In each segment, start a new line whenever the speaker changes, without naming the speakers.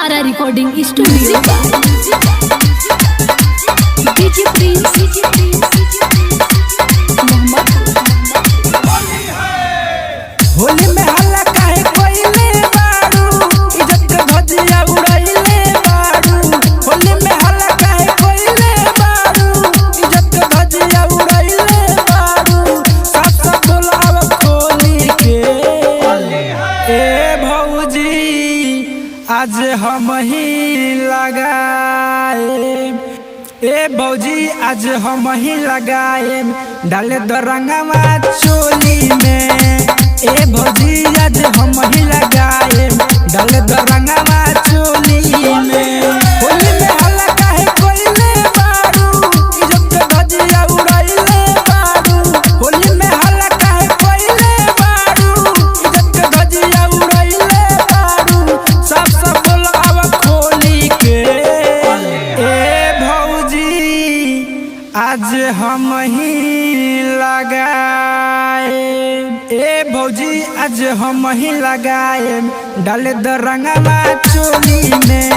तारा recording studio DJ Prince
Holi में हल्ला काहे कोइले बारू इज्जत के धजिया उड़ाइले बारू। होली में हल्ला काहे कोइले बारू इज्जत के धजिया उड़ाइले बारू। साफ साफ बोलाव खोली के ए भौजी आज हम ही लगाए। ए भौजी आज हम ही लगाए डाले दो रंगवा चोली में। ए भौजी आज हम ही लगाए डाले दो रंगवा चोली में। होली में हल्ला काहे कोइले बारू इज्जत के धजिया उड़ाइले बारू। होली में हल्ला काहे कोइले बारू इज्जत के धजिया उड़ाइले बारू। साफ साफ बोलाव खोली के ए भौजी आज हम ही लगाए। ए भौजी आज हम ही लगाए डाले द रंगवा चोली में।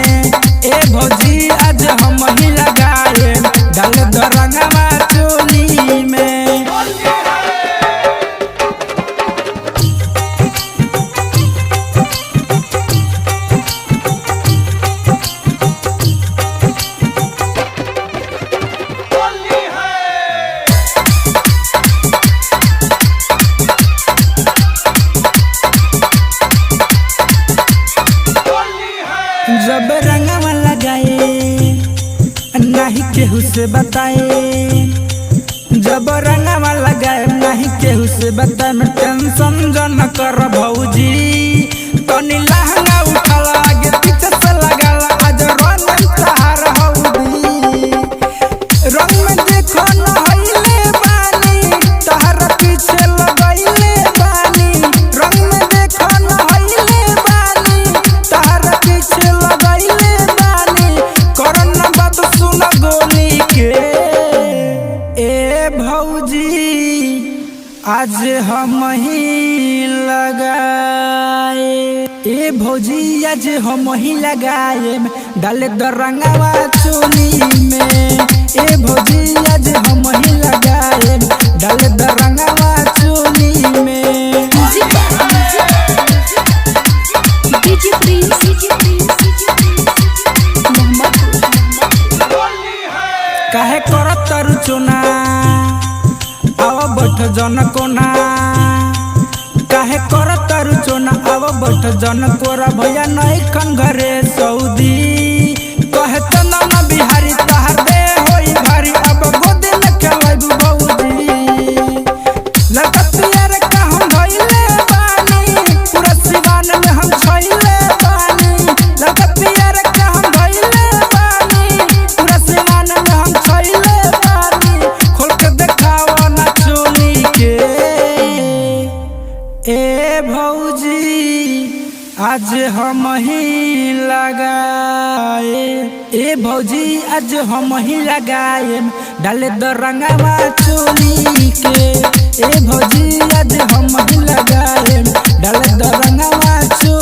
ए भौजी आज हम ही लगाए डाले द रंगवा चोली में। जब रंगवा लगाए नहीं केहू से बताए। जब रंगवा लगाए नहीं केहू से बताए। मैं टेंशन जन कर भौजी तनी लहंगा उठल आगे पीछे से लगल आज रंग तहार हौदी। रंग में देखो न हइले बानी तहार पीछे लगइले बानी। रंग में देखो न हइले बानी तहार पीछे लगइले बानी। करन बात सुन गोली के ए भौजी आज हम ही लगाए। ए भौजी आज हम ही लगाए डाले द रंगवा चोली में। ए भौजी आज हम ही लगाए डाले द रंगवा चोली में।
डीजे प्रिंस
काहे करत तारू चोना आव बैठ जन कोना। काहे करत तारू चोना आव बैठ जन कोरा। भैया नहीं खन घरे सऊदी कहे तो ना बिहारी तहार दे होई भारी। अब गोदी में खेलबू भौजी लगत यार का हम धइले बानी। पूरा सिवान में हम छइले बानी। लगत यार का हम धइले बानी। पूरा सिवान में हम छइले बानी। खोल के देखावा ना चोली के ए भौजी आज हम ही लगाए। ए भौजी आज हम ही लगाए डाले द रंगवा चोली के। ए भौजी आज हम ही लगाए डाले द रंगवा चोली।